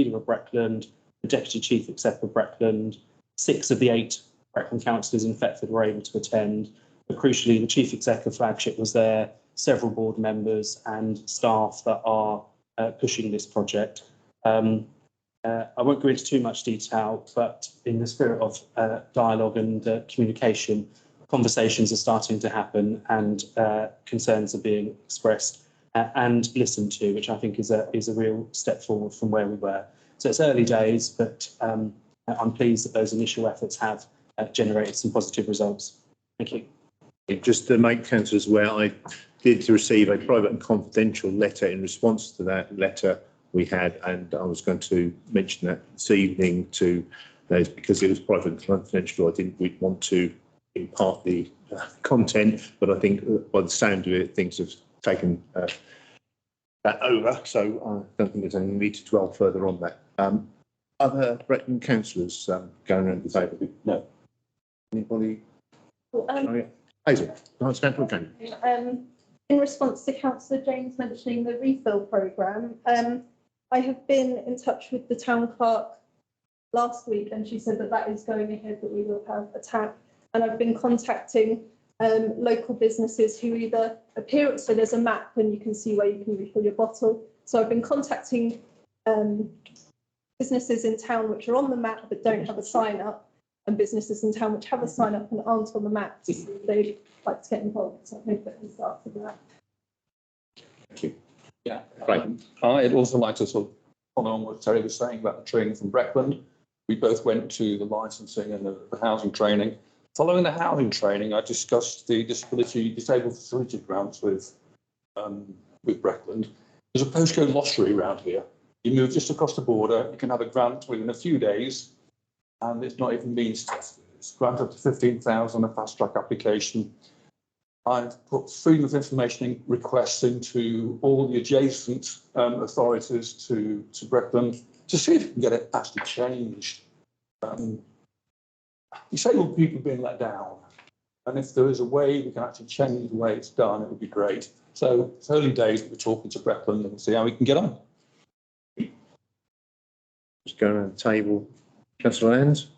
leader of Breckland, the deputy chief exec of Breckland, 6 of the 8 Breckland councillors in Thetford were able to attend. But crucially, the chief exec of Flagship was there, several board members and staff that are pushing this project. I won't go into too much detail, but in the spirit of dialogue and communication, conversations are starting to happen and concerns are being expressed and listened to, which I think is a real step forward from where we were. So it's early days, but I'm pleased that those initial efforts have generated some positive results. Thank you. Just to make councillors aware, I did receive a private and confidential letter in response to that letter we had, and I was going to mention that this evening to those because it was private and confidential. I didn't want to impart the content, but I think by the sound of it, things have taken that over. So I don't think there's any need to dwell further on that. Other Breckland councillors going around the table? No. Anybody? Well, Hazel, nice to again. In response to Councillor James mentioning the refill programme, I have been in touch with the town clerk last week, and she said that is going ahead, that we will have a tap. And I've been contacting local businesses who either appear, so there's a map and you can see where you can refill your bottle. So I've been contacting businesses in town which are on the map but don't have a sign up, and businesses in town which have a sign up and aren't on the map to see if they'd like to get involved. So I hope that can start to do that. Thank you. Yeah, right. I'd also like to sort of follow on what Terry was saying about the training from Breckland. We both went to the licensing and the housing training. Following the housing training, I discussed the disabled facility grants with Breckland. There's a postcode lottery around here. You move just across the border, you can have a grant within a few days, and it's not even been tested. It's granted up to 15,000, a fast track application. I've put freedom of information requests into all the adjacent authorities to Breckland to see if we can get it actually changed. Disabled people are being let down, and if there is a way we can actually change the way it's done, it would be great. So it's early days, we're talking to Breckland and see how we can get on. Just going around the table. Councillor Lyons.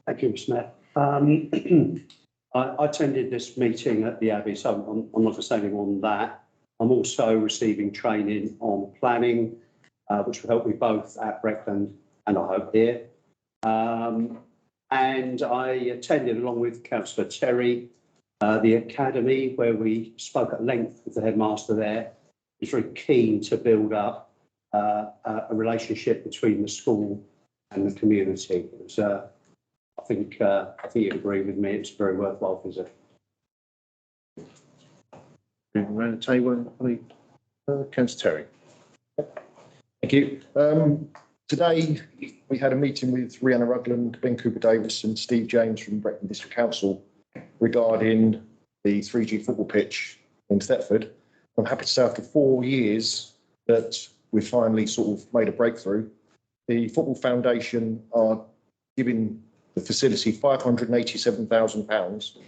Thank you, Mr. Mayor. I attended this meeting at the Abbey, so I'm not going to say anything on that. I'm also receiving training on planning, which will help me both at Breckland and I hope here. And I attended, along with Councillor Terry, the academy, where we spoke at length with the headmaster there. He's very keen to build up a relationship between the school and the community. It was, I think you'd agree with me, it's a very worthwhile visit. Around the table, Councillor Terry. Thank you. Today we had a meeting with Rhianna Rugland, Ben Cooper Davis and Steve James from Breckland District Council regarding the 3G football pitch in Thetford. I'm happy to say after 4 years that we've finally sort of made a breakthrough. The Football Foundation are giving the facility £587,000,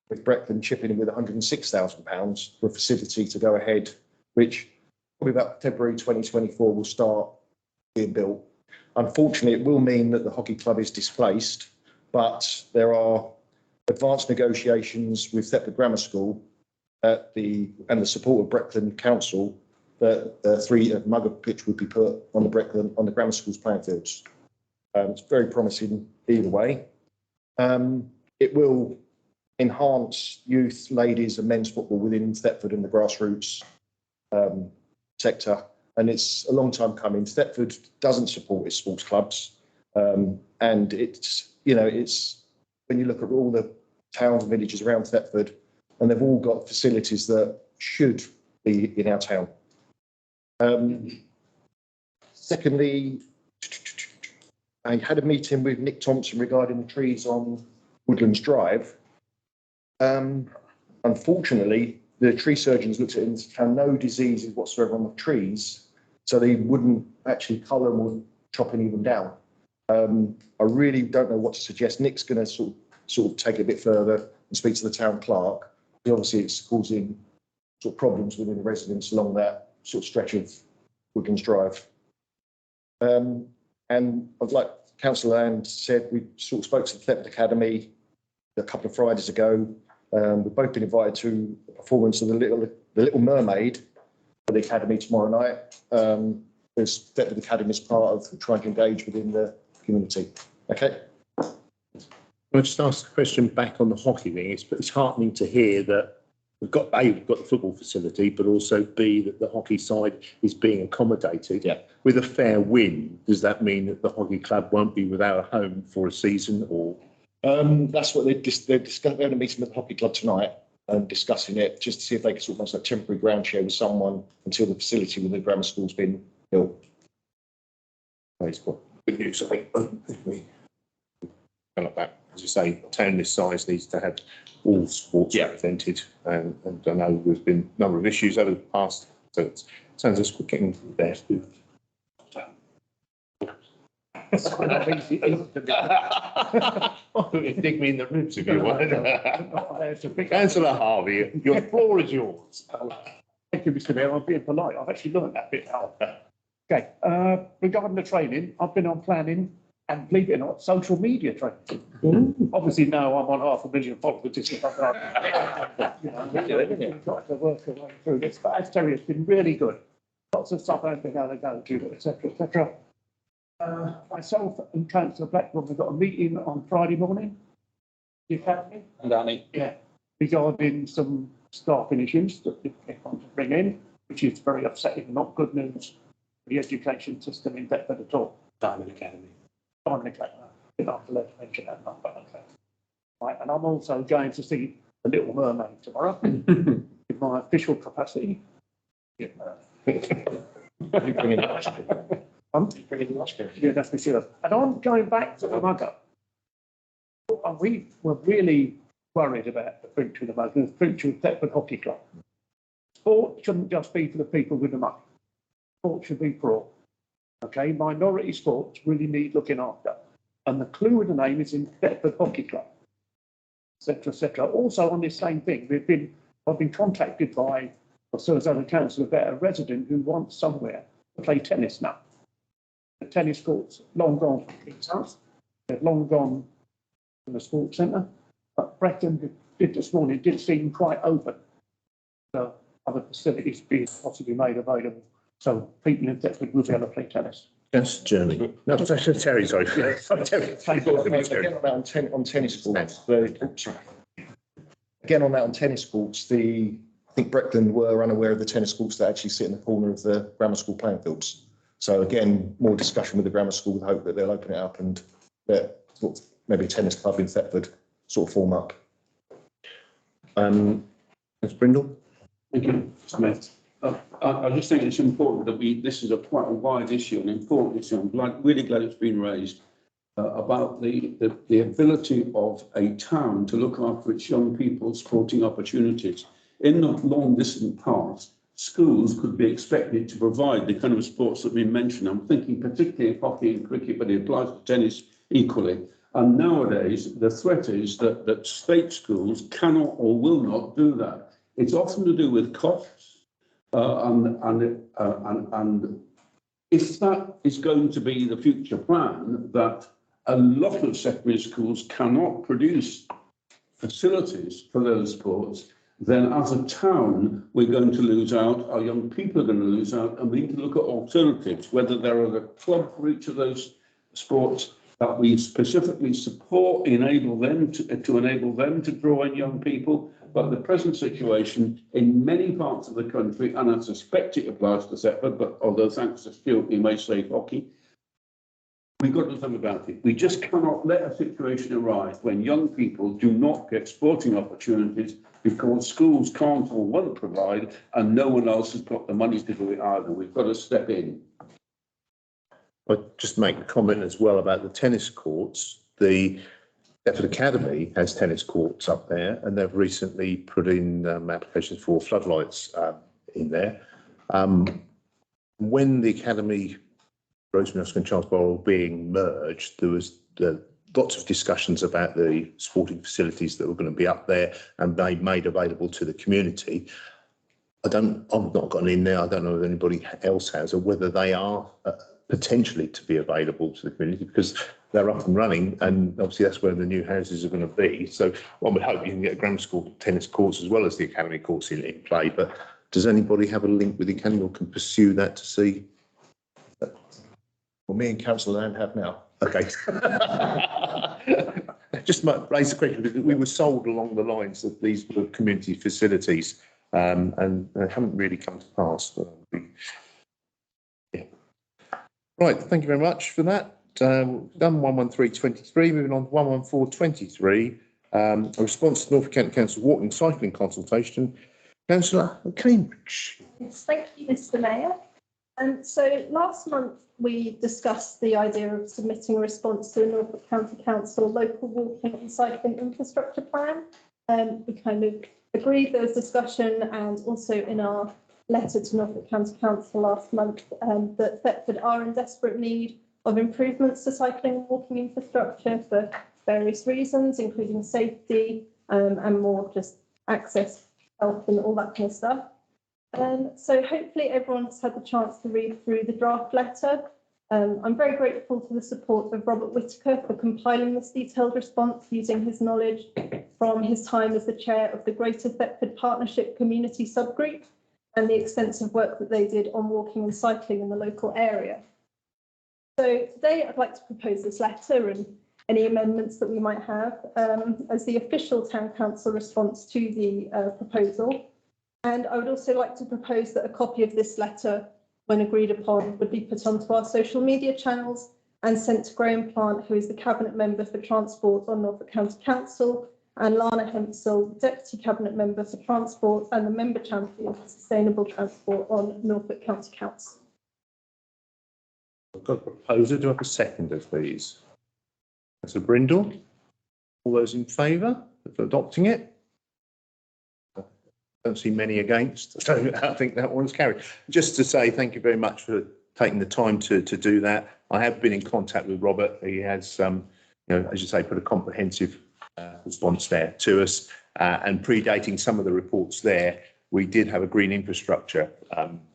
with Breckland chipping in with £106,000 for a facility to go ahead, which probably about February 2024 will start being built. Unfortunately, it will mean that the hockey club is displaced, but there are advanced negotiations with Thetford Grammar School and the support of Breckland Council that the Mugger pitch would be put on the Grammar School's playing fields. It's very promising either way. It will enhance youth, ladies and men's football within Thetford and the grassroots sector. And it's a long time coming. Thetford doesn't support its sports clubs. And it's when you look at all the towns and villages around Thetford, and they've all got facilities that should be in our town. Secondly, I had a meeting with Nick Thompson regarding the trees on Woodlands Drive. Unfortunately, the tree surgeons looked at it and found no diseases whatsoever on the trees, so they wouldn't actually colour them or chop any of them down. I really don't know what to suggest. Nick's going to sort of take it a bit further and speak to the town clerk. Obviously, it's causing sort of problems within the residents along that sort of stretch of Woodlands Drive. And I'd like Councillor Land said, we sort of spoke to the Thetford Academy a couple of Fridays ago. We've both been invited to a performance of the Little Mermaid for the Academy tomorrow night. There's Thetford Academy as part of trying to engage within the community. Okay. Can I just ask a question back on the hockey thing? It's heartening to hear that we've got the football facility, but also B, that the hockey side is being accommodated. Yeah. With a fair win, does that mean that the hockey club won't be without a home for a season, or? That's what they're discussing. They're having a meeting with the hockey club tonight and discussing it, just to see if they can sort of have a temporary ground share with someone until the facility with the grammar school's been built. Good news, I think. Like that, as you say, a town this size needs to have all sports represented, and I know there's been a number of issues over the past, so it sounds as we're getting there. Dig me in the ribs if you want. Councillor Harvey, your floor is yours. Thank you, Mr. Mayor. I'm being polite. I've actually learned that bit now. Okay, regarding the training, I've been on planning and, believe it or not, social media training. Obviously now I'm on 500,000 followers. It's got to work our way through this. But as Terry has been really good. Lots of stuff I've been able to go to, etc., etc. Myself and Councillor Blackburn, we've got a meeting on Friday morning. The Academy. And Danny. Yeah, regarding some staffing issues that they want to bring in, which is very upsetting and not good news for the education system in Thetford at all. Diamond Academy. Diamond Academy. I didn't have to mention that number. Okay. Right, and I'm also going to see The Little Mermaid tomorrow in my official capacity. Yeah, You're bringing it last year. yeah, that's for sure. And I'm going back to the mugger. And we were really worried about the future of the mugger, the future of Thetford Hockey Club. Sport shouldn't just be for the people with the money. Sport should be for all. Okay, minority sports really need looking after. And the clue of the name is in Thetford Hockey Club, etc., etc. Also on this same thing, I've been contacted by the Surrey Council about a resident who wants somewhere to play tennis now. The tennis courts long gone from King's House. They're long gone from the sports centre. But Brecon did this morning did seem quite open. So other facilities being possibly made available. So people in Thetford will be able to play tennis. Yes, Jeremy. No, Terry, sorry. Terry. Again on that on tennis courts. Again on that on tennis courts, I think Brecon were unaware of the tennis courts that actually sit in the corner of the grammar school playing fields. So again, more discussion with the grammar school with hope that they'll open it up and that sort of maybe a tennis club in Thetford sort of form up. Ms. Brindle? Thank you, Smith. I just think it's important that this is quite a wide issue, an important issue. I'm really glad it's been raised about the ability of a town to look after its young people's sporting opportunities. In the long distant past, schools could be expected to provide the kind of sports that have been mentioned. I'm thinking particularly of hockey and cricket, but it applies to tennis equally. And nowadays, the threat is that state schools cannot or will not do that. It's often to do with costs. And if that is going to be the future plan, that a lot of secondary schools cannot produce facilities for those sports, then as a town, we're going to lose out, our young people are going to lose out, and we need to look at alternatives, whether there are a club for each of those sports that we specifically support, enable them to enable them to draw in young people. But the present situation in many parts of the country, and I suspect it applies to Thetford, but although thanks to Stuart, we may say hockey, we've got to do something about it. We just cannot let a situation arise when young people do not get sporting opportunities because schools can't or won't provide, and no one else has got the money to do it either. We've got to step in. I'll just make a comment as well about the tennis courts. The Thetford Academy has tennis courts up there, and they've recently put in applications for floodlights in there. When the Academy, Rosemary Oscar and Charles Borrell being merged, there was lots of discussions about the sporting facilities that were going to be up there and made available to the community. I've not gone in there. I don't know if anybody else has, or whether they are potentially to be available to the community because they're up and running, and obviously that's where the new houses are going to be. So one would hope you can get a grammar school tennis courts as well as the academy courts in play. But does anybody have a link with the academy or can pursue that to see? Well, me and Councillor Land have now. Okay. Just might raise the question because we were sold along the lines that these were community facilities, and they haven't really come to pass. Yeah. Right. Thank you very much for that. Done 11323. Moving on to 11423. A response to Norfolk County Council walking cycling consultation. Councillor Cambridge. Yes, thank you, Mr. Mayor. So last month we discussed the idea of submitting a response to the Norfolk County Council local walking and cycling infrastructure plan. We kind of agreed there was discussion, and also in our letter to Norfolk County Council last month that Thetford are in desperate need of improvements to cycling and walking infrastructure for various reasons, including safety and more just access, health and all that kind of stuff. So hopefully everyone's had the chance to read through the draft letter. I'm very grateful to the support of Robert Whitaker for compiling this detailed response using his knowledge from his time as the chair of the Greater Thetford Partnership Community Subgroup and the extensive work that they did on walking and cycling in the local area. So today I'd like to propose this letter and any amendments that we might have as the official Town Council response to the proposal. And I would also like to propose that a copy of this letter, when agreed upon, would be put onto our social media channels and sent to Graham Plant, who is the Cabinet Member for Transport on Norfolk County Council, and Lana Hempsell, Deputy Cabinet Member for Transport and the Member Champion for Sustainable Transport on Norfolk County Council. I've got a proposer. Do I have a seconder, please? Councillor Brindle. All those in favour of adopting it? Don't see many against, so I think that one's carried. Just to say thank you very much for taking the time to do that. I have been in contact with Robert. He has, you know, as you say, put a comprehensive response there to us, and predating some of the reports there, we did have a green infrastructure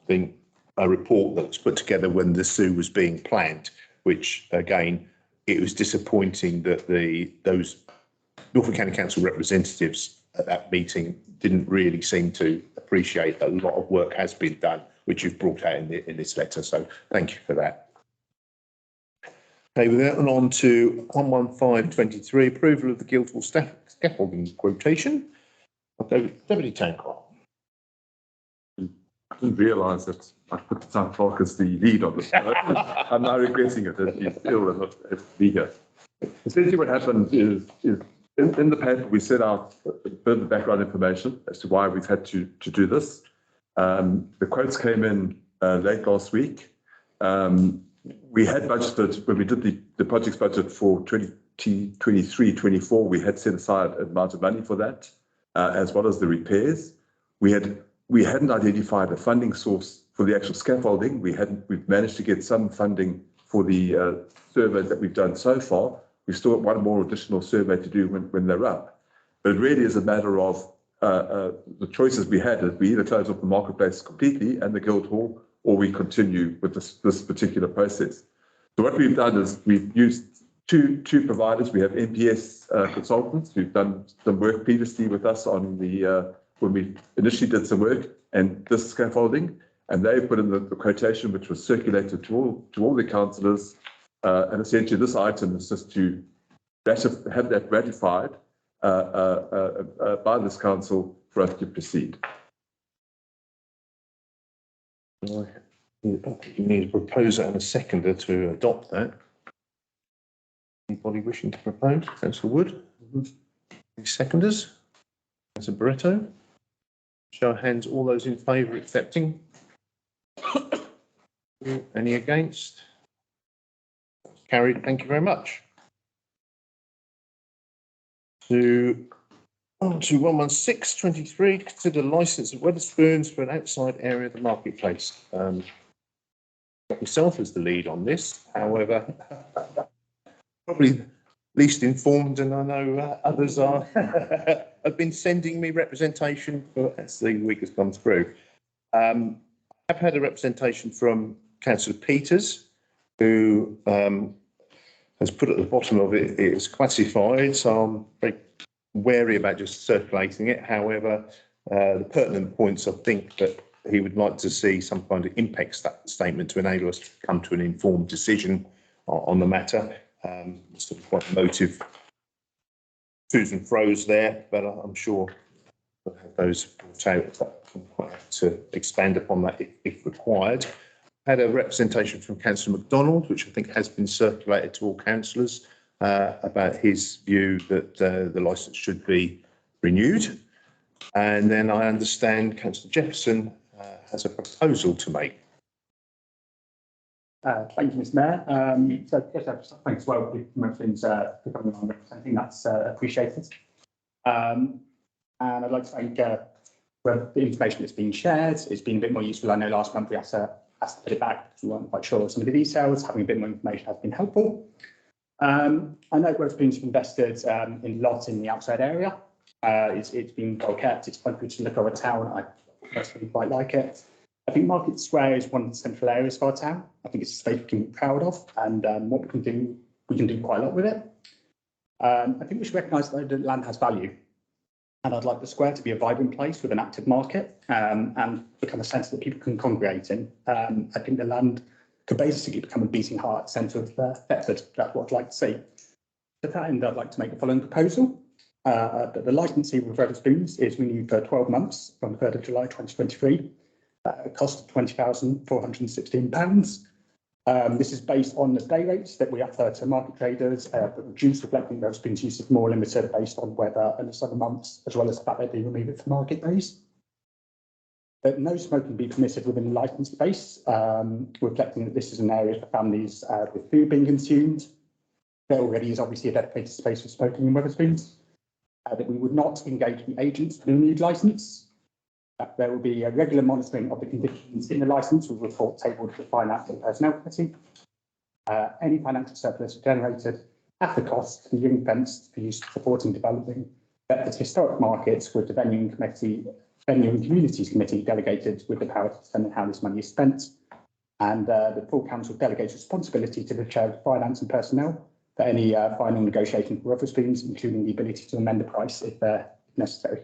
thing, a report that was put together when the SU was being planned, which again, it was disappointing that those Norfolk County Council representatives at that meeting didn't really seem to appreciate that a lot of work has been done, which you've brought out in this letter. So thank you for that. Okay, we're going on to 11523, approval of the Guildhall scaffolding quotation. Deputy Town Clerk. I didn't realise that I put the Town Clerk as the lead on this. I'm now regretting it that he's ill and not able to be here. Essentially what happened is in the paper, we set out further background information as to why we've had to do this. The quotes came in late last week. We had budgeted, when we did the project's budget for 2023-24, we had set aside an amount of money for that, as well as the repairs. We hadn't identified a funding source for the actual scaffolding. We've managed to get some funding for the surveys that we've done so far. We've still got one more additional survey to do when they're up. But it really is a matter of the choices we had. We either close off the marketplace completely and the Guildhall, or we continue with this particular process. So what we've done is we've used two providers. We have MPS consultants who've done some work previously with us on the when we initially did some work and this scaffolding, and they put in the quotation which was circulated to all the councillors. And essentially, this item is just to have that ratified by this council for us to proceed. You need a proposer and a seconder to adopt that. Anybody wishing to propose? Councillor Wood? Any seconders? Councillor Barretto? Show of hands, all those in favour of accepting? Any against? Carried. Thank you very much. On to 11623, consider licence of Wetherspoons for an outside area of the marketplace. Got myself as the lead on this, however, probably least informed, and I know others are have been sending me representation as the week has gone through. I've had a representation from Councillor Peters, who has put at the bottom of it, it's classified, so I'm very wary about just circulating it. However, the pertinent points, I think that he would like to see some kind of impact statement to enable us to come to an informed decision on the matter. Sort of quite emotive twos and fro's there, but I'm sure we'll have those brought out to expand upon that if required. Had a representation from Councillor MacDonald, which I think has been circulated to all councillors, about his view that the licence should be renewed. And then I understand Councillor Jefferson has a proposal to make. Thank you, Mr. Mayor. So yes, thanks as well for most things for coming on. I think that's appreciated. And I'd like to thank for the information that's been shared. It's been a bit more useful. I know last month we had to put it back because we weren't quite sure of some of the details. Having a bit more information has been helpful. I know Wetherspoons have invested in a lot in the outside area. It's been well kept. It's quite good to look over town. I personally quite like it. I think Market Square is one of the central areas of our town. I think it's a space we can be proud of, and what we can do quite a lot with it. I think we should recognise that the land has value, and I'd like the square to be a vibrant place with an active market and become a centre that people can congregate in. I think the land could basically become a beating heart centre of Thetford. That's what I'd like to see. To that end, I'd like to make the following proposal. That the licensing with Wetherspoons is renewed for 12 months from the 3rd of July 2023. A cost of £20,416. This is based on the day rates that we offer to market traders, but reduced, reflecting Wetherspoons' use of more limited based on weather and the summer months, as well as the fact they do remove it from market days. That no smoking be permitted within the licensed space, reflecting that this is an area for families with food being consumed. There already is obviously a dedicated space for smoking in Wetherspoons. That we would not engage the agents for the renewed licence. There will be a regular monitoring of the conditions in the licence with report tabled to the Finance and Personnel Committee. Any financial surplus generated at the cost to be ring-fenced for use supporting developing Thetford's historic markets with the Venue and Communities Committee delegated with the power to determine how this money is spent. And the full council delegates responsibility to the Chair of Finance and Personnel for any final negotiation for Wetherspoons, including the ability to amend the price if necessary.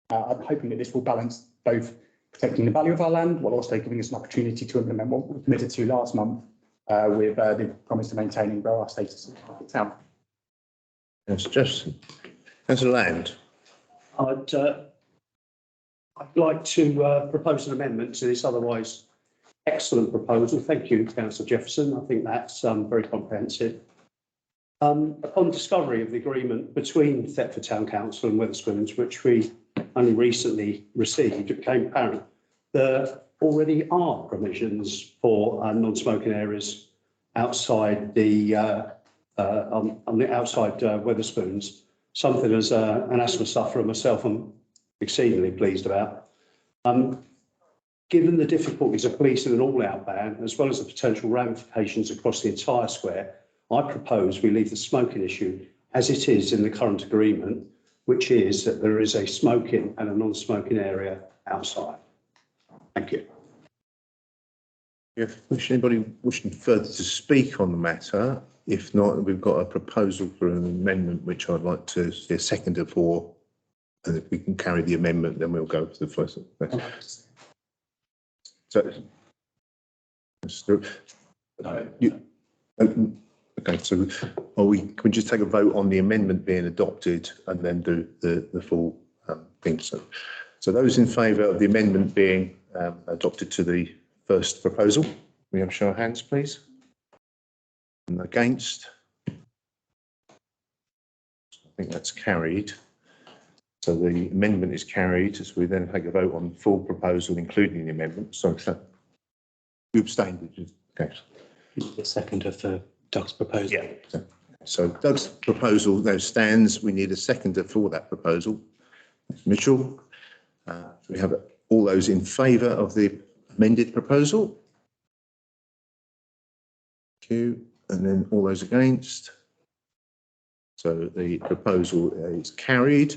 I'm hoping that this will balance both protecting the value of our land while also giving us an opportunity to implement what we committed to last month with the promise to maintain and grow our status as a market town. Yes, Jefferson. As a land. I'd like to propose an amendment to this otherwise excellent proposal. Thank you, Councillor Jefferson. I think that's very comprehensive. Upon discovery of the agreement between Thetford Town Council and Wetherspoons, which we only recently received, it became apparent there already are provisions for non-smoking areas outside the on the outside Wetherspoons. Something as an asthma sufferer myself, I'm exceedingly pleased about. Given the difficulties of policing an all-out ban, as well as the potential ramifications across the entire square, I propose we leave the smoking issue as it is in the current agreement, which is that there is a smoking and a non-smoking area outside. Thank you. If anybody wishing further to speak on the matter, if not, we've got a proposal for an amendment which I'd like to see a seconder for. And if we can carry the amendment, then we'll go for the first. So, okay, so can we just take a vote on the amendment being adopted and then do the full thing? So those in favour of the amendment being adopted to the first proposal, we have a show of hands, please. And against? I think that's carried. So the amendment is carried. So we then take a vote on the full proposal, including the amendment. So you abstained, did you? Okay. The seconder for Doug's proposal. Yeah. So Doug's proposal now stands. We need a seconder for that proposal. Mitchell. We have all those in favour of the amended proposal. Thank you. And then all those against. So the proposal is carried.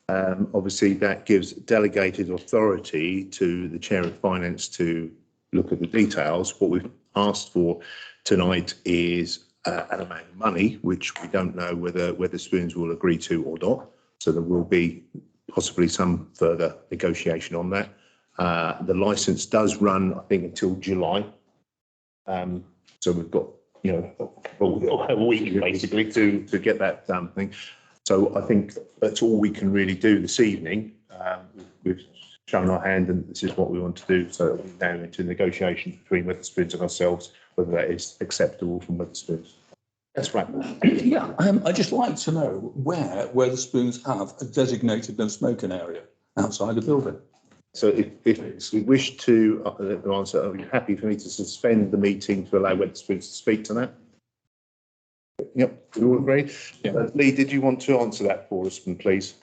Obviously, that gives delegated authority to the Chair of Finance to look at the details. What we've asked for tonight is an amount of money, which we don't know whether Spoons will agree to or not. So there will be possibly some further negotiation on that. The licence does run, I think, until July. So we've got, a week basically to get that thing. So I think that's all we can really do this evening. We've shown our hand and this is what we want to do. So we're now into negotiation between Wetherspoons and ourselves, whether that is acceptable from Wetherspoons. That's right. Yeah, I'd just like to know where Wetherspoons have a designated no smoking area outside the building. So if we wish to answer, are you happy for me to suspend the meeting to allow Wetherspoons to speak to that? Yep, we all agree? Yeah. Lee, did you want to answer that for us, please?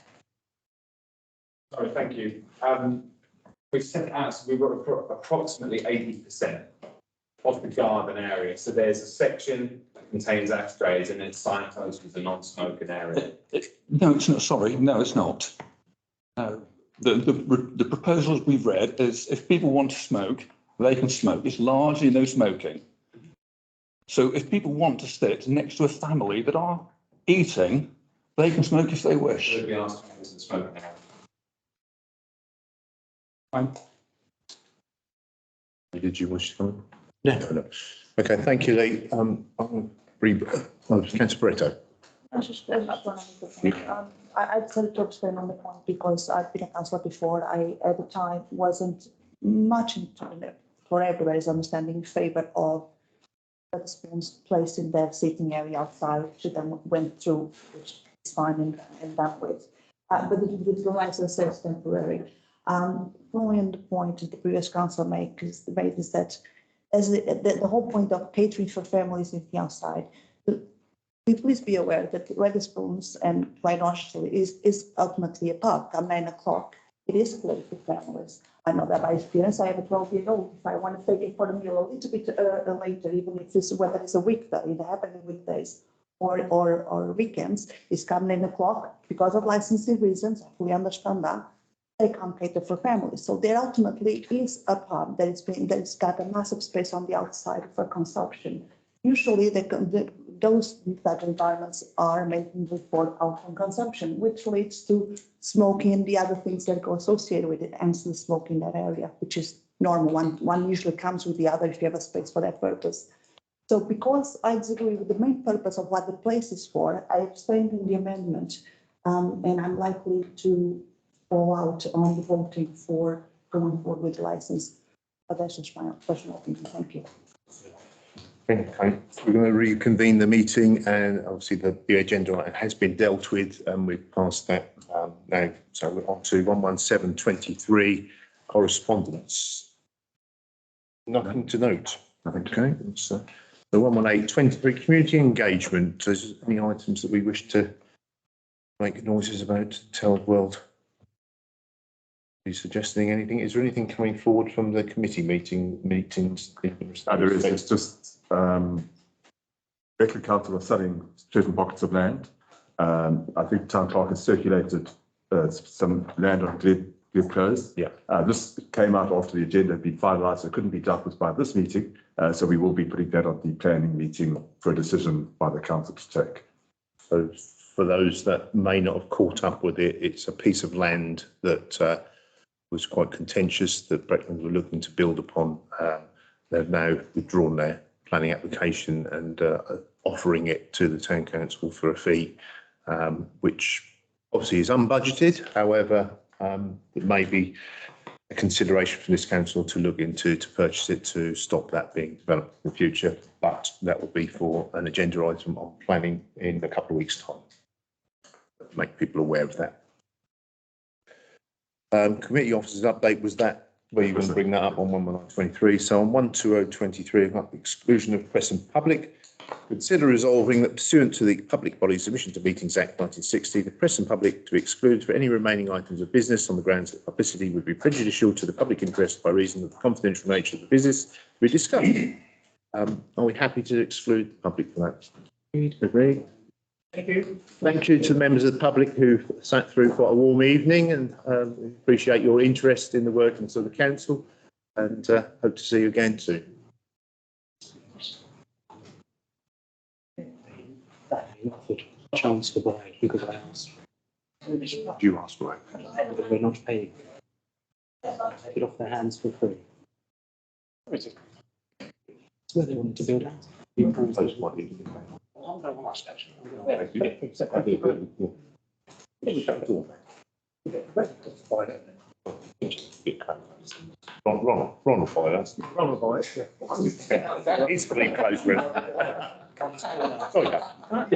Sorry, thank you. We've set it out, so we've got approximately 80% of the garden area. So there's a section that contains ashtrays and it's signposted as a non-smoking area. No, it's not. Sorry, no, it's not. No. The proposals we've read is if people want to smoke, they can smoke. It's largely no smoking. So if people want to sit next to a family that are eating, they can smoke if they wish. They'll be asked to use the smoking area. Fine. Did you wish to come in? No. Okay, thank you, Lee. I'm Councillor Barretto. I just one other thing. I decided to abstain on the point because I've been a councillor before. I, at the time, wasn't much for everybody's understanding in favour of the spoons placed in their seating area outside, which then went through, which is fine and done with. But the licence says temporary. Following the point that the previous councillor made is that as the whole point of catering for families in the outside, please be aware that Wetherspoons and quite honestly is ultimately a pub. At 9 o'clock, it is closed for families. I know that by experience. I have a 12-year-old. If I want to take it for a meal a little bit later, even if it's whether it's a weekday, it happens on weekdays or weekends, it's come 9 o'clock because of licensing reasons. I fully understand that. They can't cater for families. So there ultimately is a pub that's got a massive space on the outside for consumption. Usually those type of environments are making for alcohol consumption, which leads to smoking and the other things that go associated with it, and the smoke in that area, which is normal. One usually comes with the other if you have a space for that purpose. So because I disagree with the main purpose of what the place is for, I abstained in the amendment, and I'm likely to fall out on the voting for going forward with the license. But that's just my personal opinion. Thank you. Okay, we're going to reconvene the meeting, and obviously the agenda has been dealt with, and we've passed that now. So we're on to 11723 correspondence. Nothing to note. Okay, so the 11823 community engagement. Is there any items that we wish to make noises about? Tell the world. Are you suggesting anything? Is there anything coming forward from the committee meetings? There is. It's just Beckland Council are selling certain pockets of land. I think Town Clerk has circulated some land on Glebe Close. Yeah. This came out after the agenda had been finalised, so it couldn't be dealt with by this meeting. So we will be putting that on the planning meeting for a decision by the council to take. So for those that may not have caught up with it, it's a piece of land that was quite contentious that Beckland were looking to build upon. They've now withdrawn their planning application and offering it to the town council for a fee, which obviously is unbudgeted. However, it may be a consideration for this council to look into to purchase it to stop that being developed in the future. But that will be for an agenda item on planning in a couple of weeks' time. Make people aware of that. Committee officers update, was that where you want to bring that up on 11923? So on 12023, about the exclusion of press and public, consider resolving that pursuant to the Public Bodies Admission to Meetings Act 1960, the press and public to be excluded for any remaining items of business on the grounds that publicity would be prejudicial to the public interest by reason of the confidential nature of the business to be discussed. Are we happy to exclude the public for that? Agree? Thank you. Thank you to the members of the public who sat through quite a warm evening, and we appreciate your interest in the workings of the council, and hope to see you again soon. offered a chance to buy it because I asked. You asked for it. But we're not paying. Take it off their hands for free. It's where they wanted to build out. The improvement. Ron will buy that. Ron will buy it, yeah. He's pretty close with it. Sorry, Gav.